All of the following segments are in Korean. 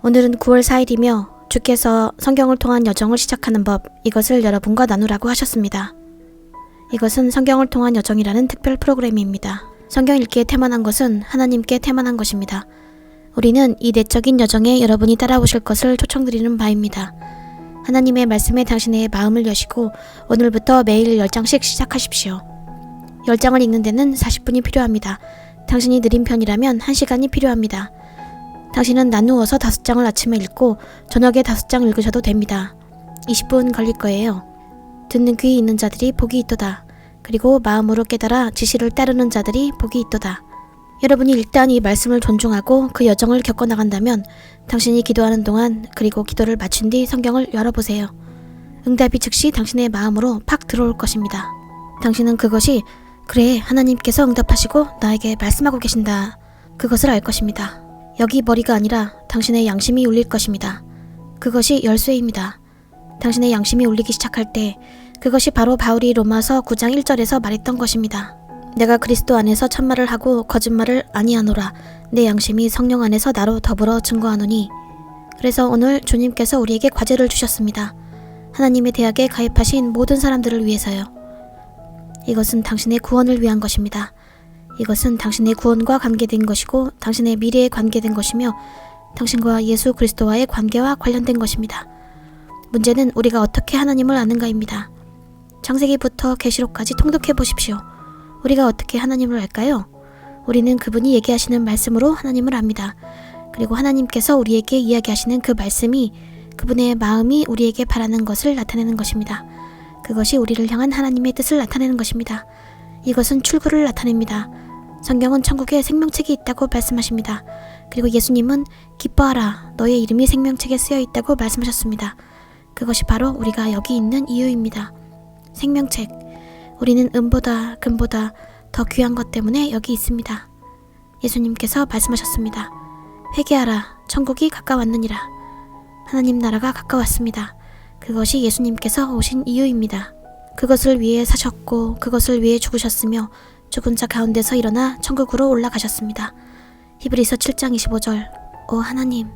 오늘은 9월 4일이며 주께서 성경을 통한 여정을 시작하는 법, 이것을 여러분과 나누라고 하셨습니다. 이것은 성경을 통한 여정이라는 특별 프로그램입니다. 성경 읽기에 태만한 것은 하나님께 태만한 것입니다. 우리는 이 내적인 여정에 여러분이 따라오실 것을 초청드리는 바입니다. 하나님의 말씀에 당신의 마음을 여시고 오늘부터 매일 10장씩 시작하십시오. 10장을 읽는 데는 40분이 필요합니다. 당신이 느린 편이라면 1시간이 필요합니다. 당신은 나누어서 5장을 아침에 읽고 저녁에 5장 읽으셔도 됩니다. 20분 걸릴 거예요. 듣는 귀 있는 자들이 복이 있도다. 그리고 마음으로 깨달아 지시를 따르는 자들이 복이 있도다. 여러분이 일단 이 말씀을 존중하고 그 여정을 겪어나간다면 당신이 기도하는 동안 그리고 기도를 마친 뒤 성경을 열어보세요. 응답이 즉시 당신의 마음으로 팍 들어올 것입니다. 당신은 그것이 그래 하나님께서 응답하시고 나에게 말씀하고 계신다. 그것을 알 것입니다. 여기 머리가 아니라 당신의 양심이 울릴 것입니다. 그것이 열쇠입니다. 당신의 양심이 울리기 시작할 때 그것이 바로 바울이 로마서 9장 1절에서 말했던 것입니다. 내가 그리스도 안에서 참말을 하고 거짓말을 아니하노라. 내 양심이 성령 안에서 나로 더불어 증거하노니. 그래서 오늘 주님께서 우리에게 과제를 주셨습니다. 하나님의 대학에 가입하신 모든 사람들을 위해서요. 이것은 당신의 구원을 위한 것입니다. 이것은 당신의 구원과 관계된 것이고 당신의 미래에 관계된 것이며 당신과 예수 그리스도와의 관계와 관련된 것입니다. 문제는 우리가 어떻게 하나님을 아는가입니다. 창세기부터 계시록까지 통독해 보십시오. 우리가 어떻게 하나님을 알까요? 우리는 그분이 얘기하시는 말씀으로 하나님을 압니다. 그리고 하나님께서 우리에게 이야기하시는 그 말씀이 그분의 마음이 우리에게 바라는 것을 나타내는 것입니다. 그것이 우리를 향한 하나님의 뜻을 나타내는 것입니다. 이것은 출구를 나타냅니다. 성경은 천국에 생명책이 있다고 말씀하십니다. 그리고 예수님은 기뻐하라 너의 이름이 생명책에 쓰여 있다고 말씀하셨습니다. 그것이 바로 우리가 여기 있는 이유입니다. 생명책. 우리는 은보다 금보다 더 귀한 것 때문에 여기 있습니다. 예수님께서 말씀하셨습니다. 회개하라 천국이 가까웠느니라. 하나님 나라가 가까웠습니다. 그것이 예수님께서 오신 이유입니다. 그것을 위해 사셨고 그것을 위해 죽으셨으며 죽은 자 가운데서 일어나 천국으로 올라가셨습니다. 히브리서 7장 25절. 오 하나님,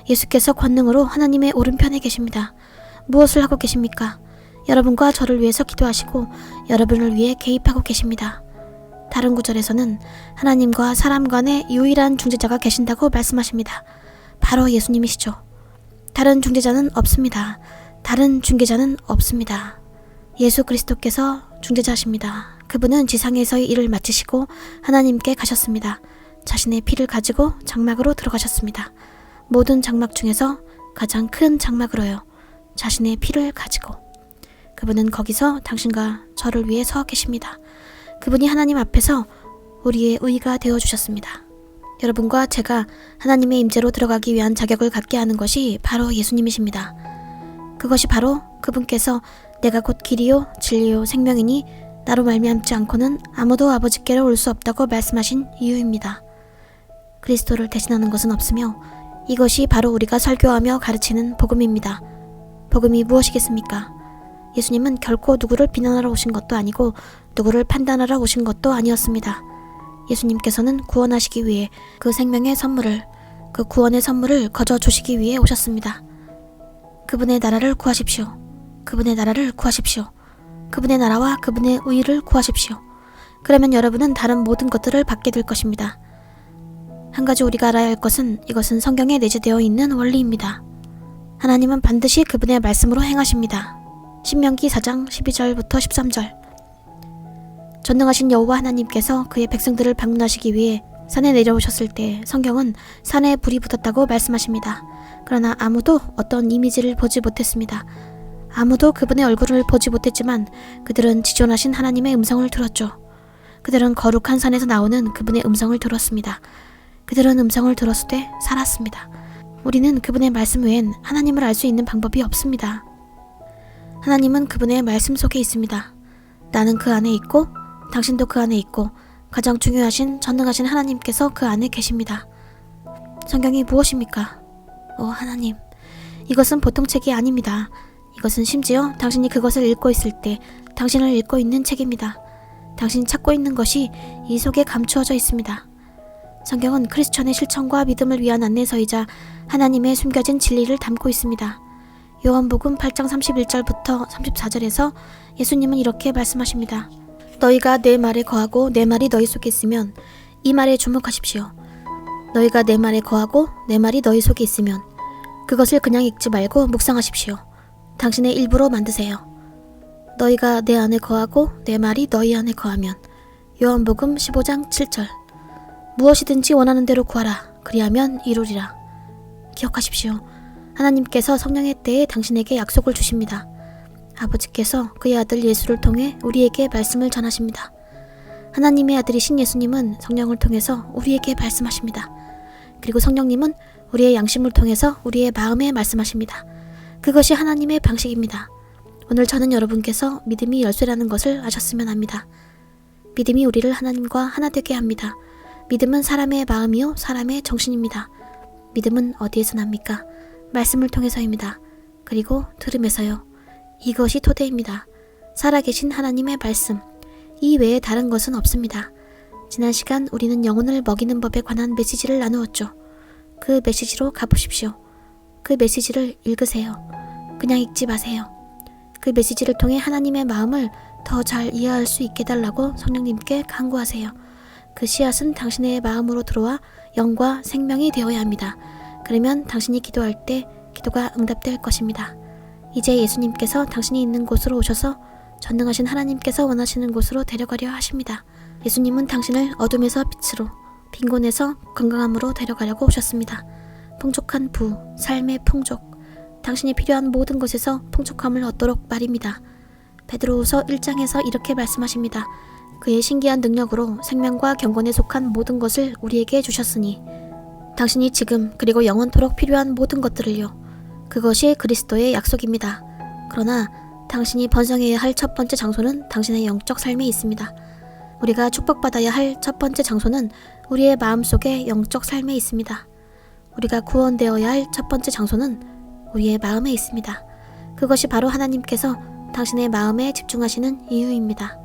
예수께서 권능으로 하나님의 오른편에 계십니다. 무엇을 하고 계십니까? 여러분과 저를 위해서 기도하시고 여러분을 위해 개입하고 계십니다. 다른 구절에서는 하나님과 사람 간의 유일한 중재자가 계신다고 말씀하십니다. 바로 예수님이시죠. 다른 중재자는 없습니다. 다른 중개자는 없습니다. 예수 그리스도께서 중재자십니다. 그분은 지상에서의 일을 마치시고 하나님께 가셨습니다. 자신의 피를 가지고 장막으로 들어가셨습니다. 모든 장막 중에서 가장 큰 장막으로요. 자신의 피를 가지고. 그분은 거기서 당신과 저를 위해 서 계십니다. 그분이 하나님 앞에서 우리의 의가 되어주셨습니다. 여러분과 제가 하나님의 임재로 들어가기 위한 자격을 갖게 하는 것이 바로 예수님이십니다. 그것이 바로 그분께서 내가 곧 길이요 진리요 생명이니 나로 말미암지 않고는 아무도 아버지께로 올 수 없다고 말씀하신 이유입니다. 그리스도를 대신하는 것은 없으며 이것이 바로 우리가 설교하며 가르치는 복음입니다. 복음이 무엇이겠습니까? 예수님은 결코 누구를 비난하러 오신 것도 아니고 누구를 판단하러 오신 것도 아니었습니다. 예수님께서는 구원하시기 위해 그 생명의 선물을, 그 구원의 선물을 거저 주시기 위해 오셨습니다. 그분의 나라를 구하십시오. 그분의 나라를 구하십시오. 그분의 나라와 그분의 의를 구하십시오. 그러면 여러분은 다른 모든 것들을 받게 될 것입니다. 한 가지 우리가 알아야 할 것은 이것은 성경에 내재되어 있는 원리입니다. 하나님은 반드시 그분의 말씀으로 행하십니다. 신명기 4장 12절부터 13절. 전능하신 여호와 하나님께서 그의 백성들을 방문하시기 위해 산에 내려오셨을 때 성경은 산에 불이 붙었다고 말씀하십니다. 그러나 아무도 어떤 이미지를 보지 못했습니다. 아무도 그분의 얼굴을 보지 못했지만 그들은 지존하신 하나님의 음성을 들었죠. 그들은 거룩한 산에서 나오는 그분의 음성을 들었습니다. 그들은 음성을 들었을 때 살았습니다. 우리는 그분의 말씀 외엔 하나님을 알 수 있는 방법이 없습니다. 하나님은 그분의 말씀 속에 있습니다. 나는 그 안에 있고 당신도 그 안에 있고 가장 중요하신 전능하신 하나님께서 그 안에 계십니다. 성경이 무엇입니까? 오 하나님, 이것은 보통 책이 아닙니다. 이것은 심지어 당신이 그것을 읽고 있을 때 당신을 읽고 있는 책입니다. 당신이 찾고 있는 것이 이 속에 감추어져 있습니다. 성경은 크리스천의 실천과 믿음을 위한 안내서이자 하나님의 숨겨진 진리를 담고 있습니다. 요한복음 8장 31절부터 34절에서 예수님은 이렇게 말씀하십니다. 너희가 내 말에 거하고 내 말이 너희 속에 있으면 이 말에 주목하십시오. 너희가 내 말에 거하고 내 말이 너희 속에 있으면 그것을 그냥 읽지 말고 묵상하십시오. 당신의 일부로 만드세요. 너희가 내 안에 거하고 내 말이 너희 안에 거하면 요한복음 15장 7절 무엇이든지 원하는 대로 구하라. 그리하면 이루리라. 기억하십시오. 하나님께서 성령의 때에 당신에게 약속을 주십니다. 아버지께서 그의 아들 예수를 통해 우리에게 말씀을 전하십니다. 하나님의 아들이신 예수님은 성령을 통해서 우리에게 말씀하십니다. 그리고 성령님은 우리의 양심을 통해서 우리의 마음에 말씀하십니다. 그것이 하나님의 방식입니다. 오늘 저는 여러분께서 믿음이 열쇠라는 것을 아셨으면 합니다. 믿음이 우리를 하나님과 하나 되게 합니다. 믿음은 사람의 마음이요 사람의 정신입니다. 믿음은 어디에서 납니까? 말씀을 통해서입니다. 그리고 들음에서요. 이것이 토대입니다. 살아계신 하나님의 말씀. 이 외에 다른 것은 없습니다. 지난 시간 우리는 영혼을 먹이는 법에 관한 메시지를 나누었죠. 그 메시지로 가보십시오. 그 메시지를 읽으세요. 그냥 읽지 마세요. 그 메시지를 통해 하나님의 마음을 더 잘 이해할 수 있게 해달라고 성령님께 간구하세요. 그 씨앗은 당신의 마음으로 들어와 영과 생명이 되어야 합니다. 그러면 당신이 기도할 때 기도가 응답될 것입니다. 이제 예수님께서 당신이 있는 곳으로 오셔서 전능하신 하나님께서 원하시는 곳으로 데려가려 하십니다. 예수님은 당신을 어둠에서 빛으로, 빈곤에서 건강함으로 데려가려고 오셨습니다. 풍족한 부, 삶의 풍족, 당신이 필요한 모든 것에서 풍족함을 얻도록 말입니다. 베드로후서 1장에서 이렇게 말씀하십니다. 그의 신기한 능력으로 생명과 경건에 속한 모든 것을 우리에게 주셨으니 당신이 지금 그리고 영원토록 필요한 모든 것들을요. 그것이 그리스도의 약속입니다. 그러나 당신이 번성해야 할 첫 번째 장소는 당신의 영적 삶에 있습니다. 우리가 축복받아야 할 첫 번째 장소는 우리의 마음속의 영적 삶에 있습니다. 우리가 구원되어야 할 첫 번째 장소는 우리의 마음에 있습니다. 그것이 바로 하나님께서 당신의 마음에 집중하시는 이유입니다.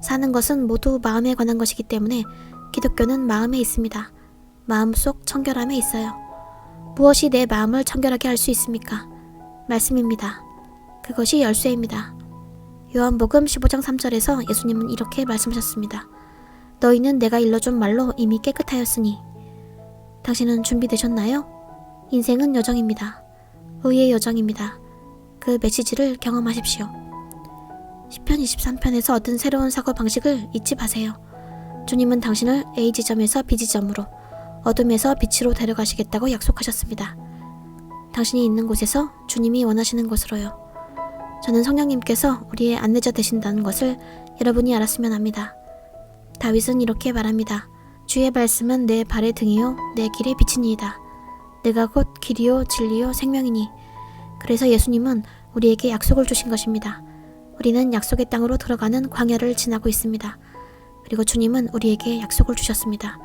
사는 것은 모두 마음에 관한 것이기 때문에 기독교는 마음에 있습니다. 마음속 청결함에 있어요. 무엇이 내 마음을 청결하게 할 수 있습니까? 말씀입니다. 그것이 열쇠입니다. 요한복음 15장 3절에서 예수님은 이렇게 말씀하셨습니다. 너희는 내가 일러준 말로 이미 깨끗하였으니 당신은 준비되셨나요? 인생은 여정입니다. 의의 여정입니다. 그 메시지를 경험하십시오. 시편 23편에서 얻은 새로운 사고방식을 잊지 마세요. 주님은 당신을 A 지점에서 B 지점으로 어둠에서 빛으로 데려가시겠다고 약속하셨습니다. 당신이 있는 곳에서 주님이 원하시는 곳으로요. 저는 성령님께서 우리의 안내자 되신다는 것을 여러분이 알았으면 합니다. 다윗은 이렇게 말합니다. 주의 말씀은 내 발의 등이요 내 길의 빛이니이다. 내가 곧 길이요 진리요 생명이니. 그래서 예수님은 우리에게 약속을 주신 것입니다. 우리는 약속의 땅으로 들어가는 광야를 지나고 있습니다. 그리고 주님은 우리에게 약속을 주셨습니다.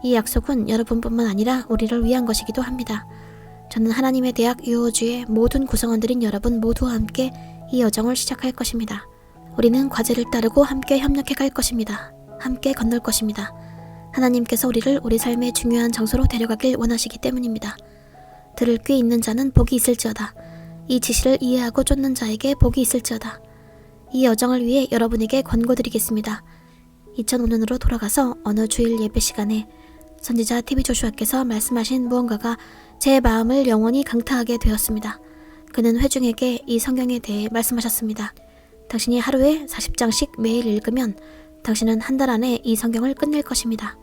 이 약속은 여러분뿐만 아니라 우리를 위한 것이기도 합니다. 저는 하나님의 대학 유어주의 모든 구성원들인 여러분 모두와 함께 이 여정을 시작할 것입니다. 우리는 과제를 따르고 함께 협력해 갈 것입니다. 함께 건널 것입니다. 하나님께서 우리를 우리 삶의 중요한 장소로 데려가길 원하시기 때문입니다. 들을 귀 있는 자는 복이 있을지어다. 이 지시를 이해하고 쫓는 자에게 복이 있을지어다. 이 여정을 위해 여러분에게 권고드리겠습니다. 2005년으로 돌아가서 어느 주일 예배 시간에 선지자 TV 조슈아께서 말씀하신 무언가가 제 마음을 영원히 강타하게 되었습니다. 그는 회중에게 이 성경에 대해 말씀하셨습니다. 당신이 하루에 40장씩 매일 읽으면 당신은 한 달 안에 이 성경을 끝낼 것입니다.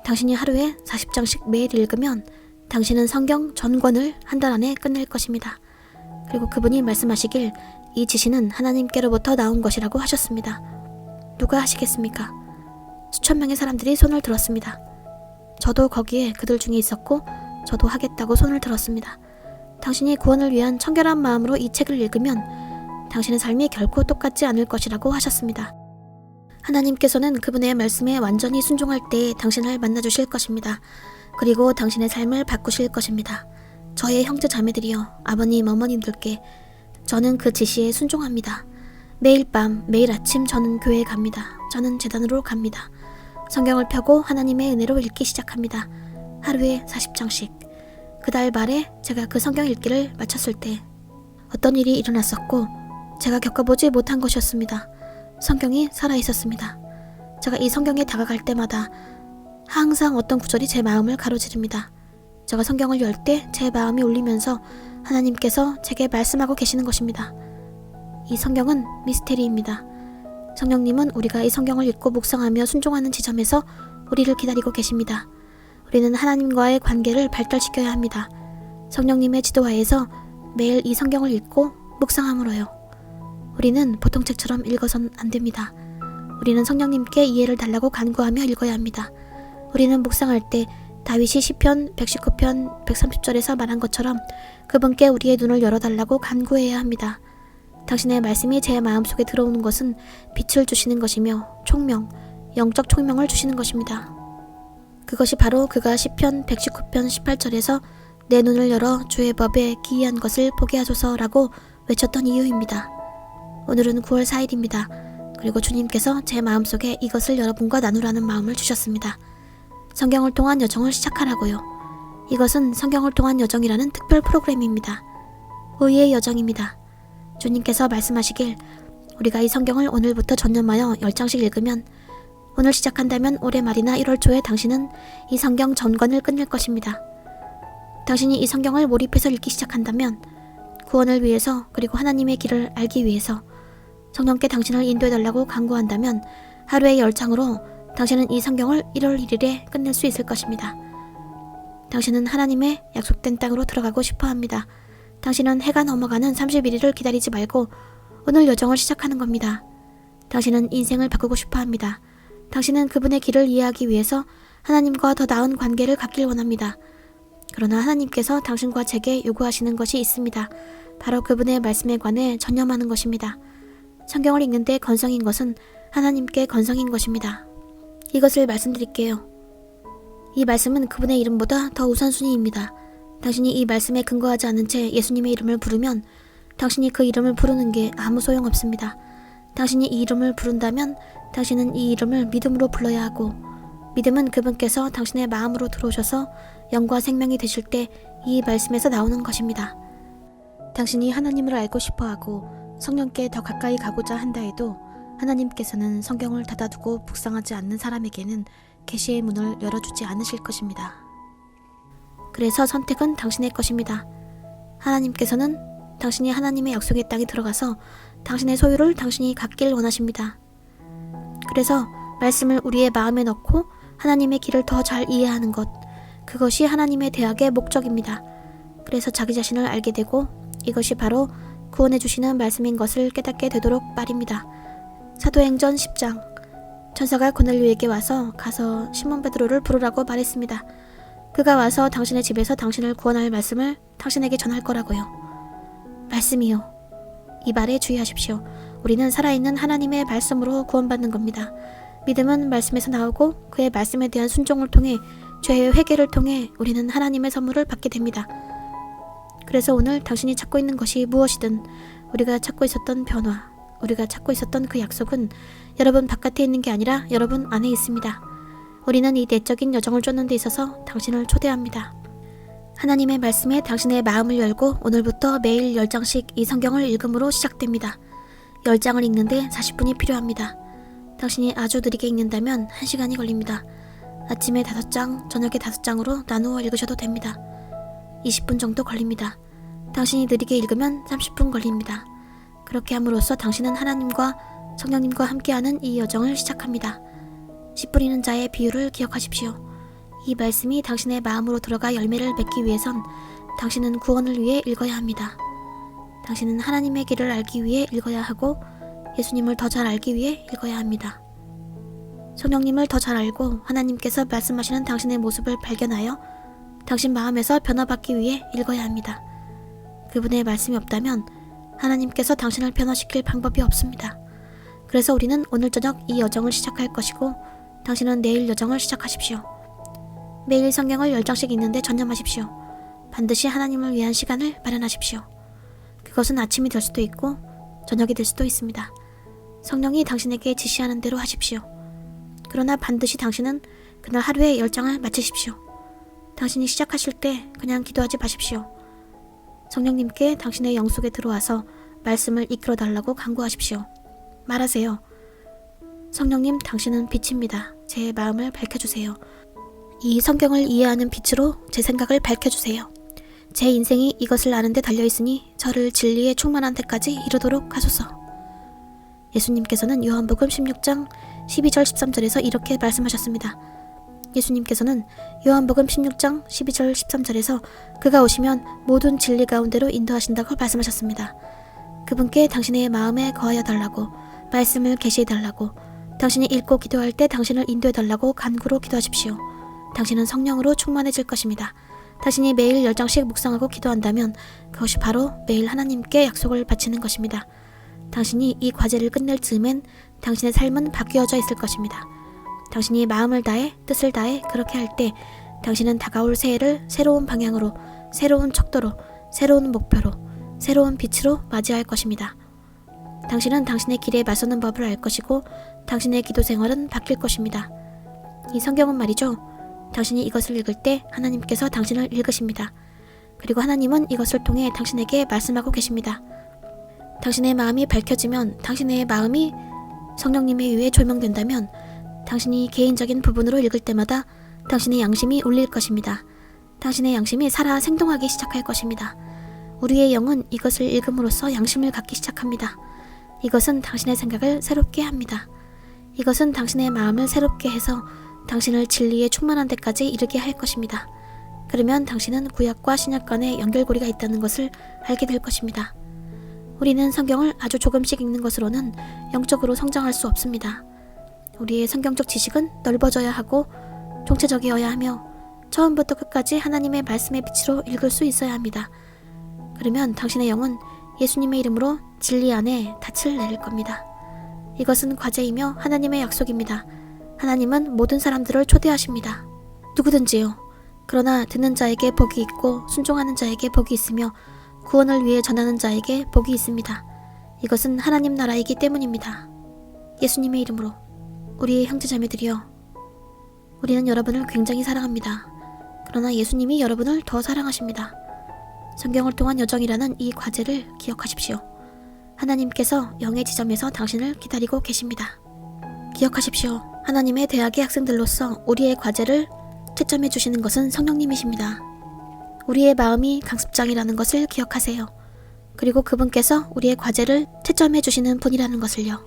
당신이 하루에 40장씩 매일 읽으면 당신은 성경 전권을 한 달 안에 끝낼 것입니다. 그리고 그분이 말씀하시길 이 지시는 하나님께로부터 나온 것이라고 하셨습니다. 누가 하시겠습니까? 수천 명의 사람들이 손을 들었습니다. 저도 거기에 그들 중에 있었고 저도 하겠다고 손을 들었습니다. 당신이 구원을 위한 청결한 마음으로 이 책을 읽으면 당신의 삶이 결코 똑같지 않을 것이라고 하셨습니다. 하나님께서는 그분의 말씀에 완전히 순종할 때 당신을 만나주실 것입니다. 그리고 당신의 삶을 바꾸실 것입니다. 저의 형제 자매들이여, 아버님 어머님들께 저는 그 지시에 순종합니다. 매일 밤 매일 아침 저는 교회에 갑니다. 저는 제단으로 갑니다. 성경을 펴고 하나님의 은혜로 읽기 시작합니다. 하루에 40장씩. 그달 말에 제가 그 성경 읽기를 마쳤을 때 어떤 일이 일어났었고 제가 겪어보지 못한 것이었습니다. 성경이 살아있었습니다. 제가 이 성경에 다가갈 때마다 항상 어떤 구절이 제 마음을 가로지릅니다. 제가 성경을 열 때 제 마음이 울리면서 하나님께서 제게 말씀하고 계시는 것입니다. 이 성경은 미스테리입니다. 성령님은 우리가 이 성경을 읽고 묵상하며 순종하는 지점에서 우리를 기다리고 계십니다. 우리는 하나님과의 관계를 발달시켜야 합니다. 성령님의 지도하에서 매일 이 성경을 읽고 묵상함으로요. 우리는 보통 책처럼 읽어선 안 됩니다. 우리는 성령님께 이해를 달라고 간구하며 읽어야 합니다. 우리는 묵상할 때 다윗이 시편 119편 130절에서 말한 것처럼 그분께 우리의 눈을 열어달라고 간구해야 합니다. 당신의 말씀이 제 마음속에 들어오는 것은 빛을 주시는 것이며 총명, 영적 총명을 주시는 것입니다. 그것이 바로 그가 시편 119편 18절에서 내 눈을 열어 주의 법에 기이한 것을 보게 하소서라고 외쳤던 이유입니다. 오늘은 9월 4일입니다. 그리고 주님께서 제 마음속에 이것을 여러분과 나누라는 마음을 주셨습니다. 성경을 통한 여정을 시작하라고요. 이것은 성경을 통한 여정이라는 특별 프로그램입니다. 의의 여정입니다. 주님께서 말씀하시길 우리가 이 성경을 오늘부터 전념하여 10장씩 읽으면 오늘 시작한다면 올해 말이나 1월 초에 당신은 이 성경 전권을 끝낼 것입니다. 당신이 이 성경을 몰입해서 읽기 시작한다면 구원을 위해서 그리고 하나님의 길을 알기 위해서 성령께 당신을 인도해달라고 간구한다면 하루에 10장으로 당신은 이 성경을 1월 1일에 끝낼 수 있을 것입니다. 당신은 하나님의 약속된 땅으로 들어가고 싶어 합니다. 당신은 해가 넘어가는 31일을 기다리지 말고 오늘 여정을 시작하는 겁니다. 당신은 인생을 바꾸고 싶어 합니다. 당신은 그분의 길을 이해하기 위해서 하나님과 더 나은 관계를 갖길 원합니다. 그러나 하나님께서 당신과 제게 요구하시는 것이 있습니다. 바로 그분의 말씀에 관해 전념하는 것입니다. 성경을 읽는데 건성인 것은 하나님께 건성인 것입니다. 이것을 말씀드릴게요. 이 말씀은 그분의 이름보다 더 우선순위입니다. 당신이 이 말씀에 근거하지 않은 채 예수님의 이름을 부르면 당신이 그 이름을 부르는 게 아무 소용없습니다. 당신이 이 이름을 부른다면 당신은 이 이름을 믿음으로 불러야 하고 믿음은 그분께서 당신의 마음으로 들어오셔서 영과 생명이 되실 때 이 말씀에서 나오는 것입니다. 당신이 하나님을 알고 싶어하고 성령께 더 가까이 가고자 한다 해도 하나님께서는 성경을 닫아두고 묵상하지 않는 사람에게는 계시의 문을 열어주지 않으실 것입니다. 그래서 선택은 당신의 것입니다. 하나님께서는 당신이 하나님의 약속의 땅에 들어가서 당신의 소유를 당신이 갖길 원하십니다. 그래서 말씀을 우리의 마음에 넣고 하나님의 길을 더 잘 이해하는 것, 그것이 하나님의 대학의 목적입니다. 그래서 자기 자신을 알게 되고 이것이 바로 구원해 주시는 말씀인 것을 깨닫게 되도록 말입니다. 사도행전 10장 천사가 고넬료에게 와서 가서 시몬 베드로를 부르라고 말했습니다. 그가 와서 당신의 집에서 당신을 구원할 말씀을 당신에게 전할 거라고요. 말씀이요. 이 말에 주의하십시오. 우리는 살아있는 하나님의 말씀으로 구원받는 겁니다. 믿음은 말씀에서 나오고 그의 말씀에 대한 순종을 통해 죄의 회개를 통해 우리는 하나님의 선물을 받게 됩니다. 그래서 오늘 당신이 찾고 있는 것이 무엇이든 우리가 찾고 있었던 변화, 우리가 찾고 있었던 그 약속은 여러분 바깥에 있는 게 아니라 여러분 안에 있습니다. 우리는 이 내적인 여정을 쫓는 데 있어서 당신을 초대합니다. 하나님의 말씀에 당신의 마음을 열고 오늘부터 매일 10장씩 이 성경을 읽음으로 시작됩니다. 10장을 읽는데 40분이 필요합니다. 당신이 아주 느리게 읽는다면 1시간이 걸립니다. 아침에 5장, 저녁에 5장으로 나누어 읽으셔도 됩니다. 20분 정도 걸립니다. 당신이 느리게 읽으면 30분 걸립니다. 그렇게 함으로써 당신은 하나님과 성령님과 함께하는 이 여정을 시작합니다. 씨 뿌리는 자의 비유를 기억하십시오. 이 말씀이 당신의 마음으로 들어가 열매를 맺기 위해선 당신은 구원을 위해 읽어야 합니다. 당신은 하나님의 길을 알기 위해 읽어야 하고 예수님을 더 잘 알기 위해 읽어야 합니다. 성령님을 더 잘 알고 하나님께서 말씀하시는 당신의 모습을 발견하여 당신 마음에서 변화받기 위해 읽어야 합니다. 그분의 말씀이 없다면 하나님께서 당신을 변화시킬 방법이 없습니다. 그래서 우리는 오늘 저녁 이 여정을 시작할 것이고 당신은 내일 여정을 시작하십시오. 매일 성경을 10장씩 읽는데 전념하십시오. 반드시 하나님을 위한 시간을 마련하십시오. 그것은 아침이 될 수도 있고 저녁이 될 수도 있습니다. 성령이 당신에게 지시하는 대로 하십시오. 그러나 반드시 당신은 그날 하루에 10장을 마치십시오. 당신이 시작하실 때 그냥 기도하지 마십시오. 성령님께 당신의 영 속에 들어와서 말씀을 이끌어 달라고 간구하십시오. 말하세요. 성령님, 당신은 빛입니다. 제 마음을 밝혀주세요. 이 성경을 이해하는 빛으로 제 생각을 밝혀주세요. 제 인생이 이것을 아는 데 달려있으니 저를 진리에 충만한 데까지 이르도록 하소서. 예수님께서는 요한복음 16장 12절 13절에서 이렇게 말씀하셨습니다. 예수님께서는 요한복음 16장 12절 13절에서 그가 오시면 모든 진리 가운데로 인도하신다고 말씀하셨습니다. 그분께 당신의 마음에 거하여 달라고, 말씀을 계시해 달라고, 당신이 읽고 기도할 때 당신을 인도해 달라고 간구로 기도하십시오. 당신은 성령으로 충만해질 것입니다. 당신이 매일 10장씩 묵상하고 기도한다면 그것이 바로 매일 하나님께 약속을 바치는 것입니다. 당신이 이 과제를 끝낼 즈음엔 당신의 삶은 바뀌어져 있을 것입니다. 당신이 마음을 다해 뜻을 다해 그렇게 할 때 당신은 다가올 새해를 새로운 방향으로, 새로운 척도로, 새로운 목표로, 새로운 빛으로 맞이할 것입니다. 당신은 당신의 길에 맞서는 법을 알 것이고 당신의 기도 생활은 바뀔 것입니다. 이 성경은 말이죠. 당신이 이것을 읽을 때 하나님께서 당신을 읽으십니다. 그리고 하나님은 이것을 통해 당신에게 말씀하고 계십니다. 당신의 마음이 밝혀지면, 당신의 마음이 성령님에 의해 조명된다면 당신이 개인적인 부분으로 읽을 때마다 당신의 양심이 울릴 것입니다. 당신의 양심이 살아 생동하기 시작할 것입니다. 우리의 영은 이것을 읽음으로써 양심을 갖기 시작합니다. 이것은 당신의 생각을 새롭게 합니다. 이것은 당신의 마음을 새롭게 해서 당신을 진리에 충만한 데까지 이르게 할 것입니다. 그러면 당신은 구약과 신약 간의 연결고리가 있다는 것을 알게 될 것입니다. 우리는 성경을 아주 조금씩 읽는 것으로는 영적으로 성장할 수 없습니다. 우리의 성경적 지식은 넓어져야 하고 총체적이어야 하며 처음부터 끝까지 하나님의 말씀의 빛으로 읽을 수 있어야 합니다. 그러면 당신의 영은 예수님의 이름으로 진리 안에 닻을 내릴 겁니다. 이것은 과제이며 하나님의 약속입니다. 하나님은 모든 사람들을 초대하십니다. 누구든지요. 그러나 듣는 자에게 복이 있고 순종하는 자에게 복이 있으며 구원을 위해 전하는 자에게 복이 있습니다. 이것은 하나님 나라이기 때문입니다. 예수님의 이름으로 우리의 형제자매들이여, 우리는 여러분을 굉장히 사랑합니다. 그러나 예수님이 여러분을 더 사랑하십니다. 성경을 통한 여정이라는 이 과제를 기억하십시오. 하나님께서 영의 지점에서 당신을 기다리고 계십니다. 기억하십시오. 하나님의 대학의 학생들로서 우리의 과제를 채점해 주시는 것은 성령님이십니다. 우리의 마음이 강습장이라는 것을 기억하세요. 그리고 그분께서 우리의 과제를 채점해 주시는 분이라는 것을요.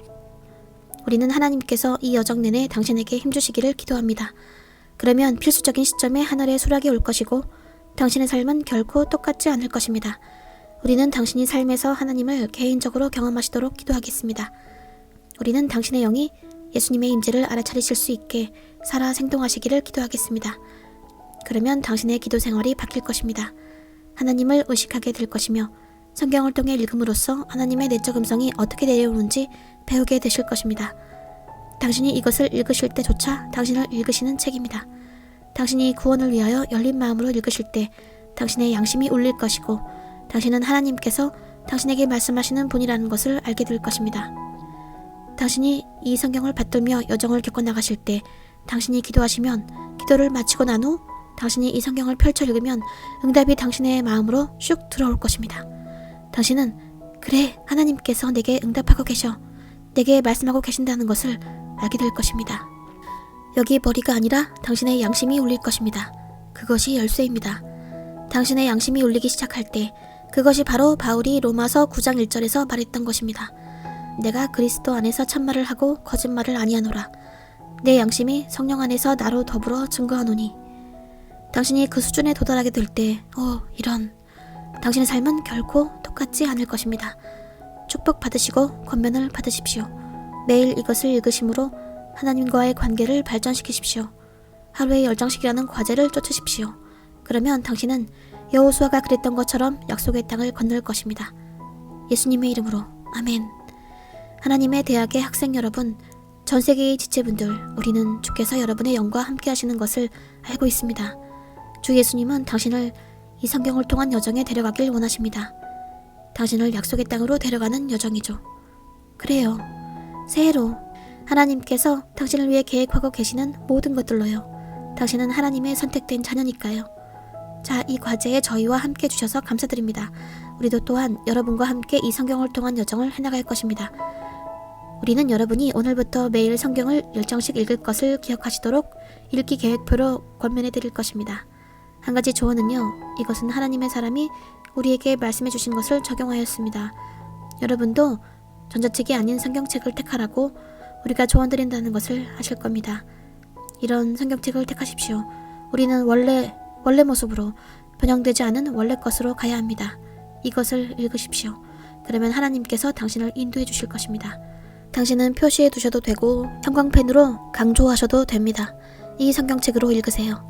우리는 하나님께서 이 여정 내내 당신에게 힘주시기를 기도합니다. 그러면 필수적인 시점에 하늘의 수락이 올 것이고 당신의 삶은 결코 똑같지 않을 것입니다. 우리는 당신이 삶에서 하나님을 개인적으로 경험하시도록 기도하겠습니다. 우리는 당신의 영이 예수님의 임재를 알아차리실 수 있게 살아 생동하시기를 기도하겠습니다. 그러면 당신의 기도 생활이 바뀔 것입니다. 하나님을 의식하게 될 것이며 성경을 통해 읽음으로써 하나님의 내적 음성이 어떻게 내려오는지 배우게 되실 것입니다. 당신이 이것을 읽으실 때조차 당신을 읽으시는 책입니다. 당신이 구원을 위하여 열린 마음으로 읽으실 때 당신의 양심이 울릴 것이고 당신은 하나님께서 당신에게 말씀하시는 분이라는 것을 알게 될 것입니다. 당신이 이 성경을 받들며 여정을 겪어나가실 때 당신이 기도하시면 기도를 마치고 난 후 당신이 이 성경을 펼쳐 읽으면 응답이 당신의 마음으로 슉 들어올 것입니다. 당신은 그래, 하나님께서 내게 응답하고 계셔, 내게 말씀하고 계신다는 것을 알게 될 것입니다. 여기 머리가 아니라 당신의 양심이 울릴 것입니다. 그것이 열쇠입니다. 당신의 양심이 울리기 시작할 때 그것이 바로 바울이 로마서 9장 1절에서 말했던 것입니다. 내가 그리스도 안에서 참말을 하고 거짓말을 아니하노라. 내 양심이 성령 안에서 나로 더불어 증거하노니. 당신이 그 수준에 도달하게 될 때 이런 당신의 삶은 결코 똑같지 않을 것입니다. 축복 받으시고 권면을 받으십시오. 매일 이것을 읽으심으로 하나님과의 관계를 발전시키십시오. 하루에 10장씩이라는 과제를 쫓으십시오. 그러면 당신은 여호수아가 그랬던 것처럼 약속의 땅을 건널 것입니다. 예수님의 이름으로 아멘. 하나님의 대학의 학생 여러분, 전 세계의 지체분들, 우리는 주께서 여러분의 영과 함께 하시는 것을 알고 있습니다. 주 예수님은 당신을 이 성경을 통한 여정에 데려가길 원하십니다. 당신을 약속의 땅으로 데려가는 여정이죠. 그래요. 새해로 하나님께서 당신을 위해 계획하고 계시는 모든 것들로요. 당신은 하나님의 선택된 자녀니까요. 자, 이 과제에 저희와 함께 주셔서 감사드립니다. 우리도 또한 여러분과 함께 이 성경을 통한 여정을 해나갈 것입니다. 우리는 여러분이 오늘부터 매일 성경을 10장씩 읽을 것을 기억하시도록 읽기 계획표로 권면해 드릴 것입니다. 한 가지 조언은요. 이것은 하나님의 사람이 우리에게 말씀해 주신 것을 적용하였습니다. 여러분도 전자책이 아닌 성경책을 택하라고 우리가 조언드린다는 것을 아실 겁니다. 이런 성경책을 택하십시오. 우리는 원래 모습으로 변형되지 않은 원래 것으로 가야 합니다. 이것을 읽으십시오. 그러면 하나님께서 당신을 인도해 주실 것입니다. 당신은 표시해 두셔도 되고 형광펜으로 강조하셔도 됩니다. 이 성경책으로 읽으세요.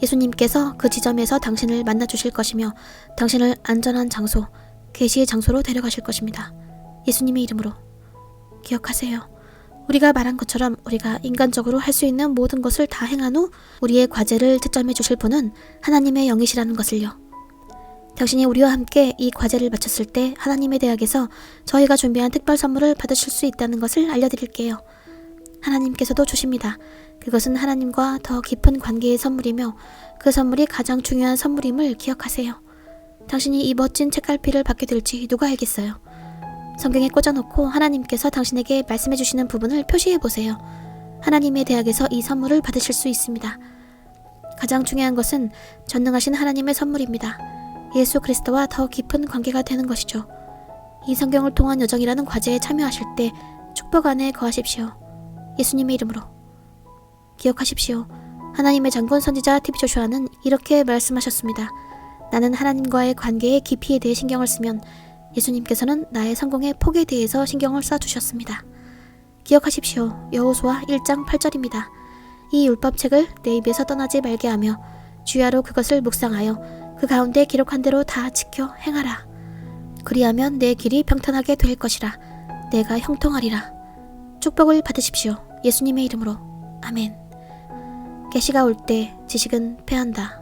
예수님께서 그 지점에서 당신을 만나 주실 것이며 당신을 안전한 장소, 계시의 장소로 데려가실 것입니다. 예수님의 이름으로 기억하세요. 우리가 말한 것처럼 우리가 인간적으로 할 수 있는 모든 것을 다 행한 후 우리의 과제를 채점해 주실 분은 하나님의 영이시라는 것을요. 당신이 우리와 함께 이 과제를 마쳤을 때 하나님의 대학에서 저희가 준비한 특별 선물을 받으실 수 있다는 것을 알려드릴게요. 하나님께서도 주십니다. 그것은 하나님과 더 깊은 관계의 선물이며 그 선물이 가장 중요한 선물임을 기억하세요. 당신이 이 멋진 책갈피를 받게 될지 누가 알겠어요. 성경에 꽂아놓고 하나님께서 당신에게 말씀해 주시는 부분을 표시해 보세요. 하나님의 대학에서 이 선물을 받으실 수 있습니다. 가장 중요한 것은 전능하신 하나님의 선물입니다. 예수 그리스도와 더 깊은 관계가 되는 것이죠. 이 성경을 통한 여정이라는 과제에 참여하실 때 축복 안에 거하십시오. 예수님의 이름으로 기억하십시오. 하나님의 장군 선지자 TV 조슈아는 이렇게 말씀하셨습니다. 나는 하나님과의 관계의 깊이에 대해 신경을 쓰면 예수님께서는 나의 성공의 폭에 대해서 신경을 써주셨습니다. 기억하십시오. 여호수아 1장 8절입니다. 이 율법책을 내 입에서 떠나지 말게 하며 주야로 그것을 묵상하여 그 가운데 기록한 대로 다 지켜 행하라. 그리하면 내 길이 평탄하게 될 것이라. 내가 형통하리라. 축복을 받으십시오. 예수님의 이름으로 아멘. 계시가 올 때 지식은 패한다.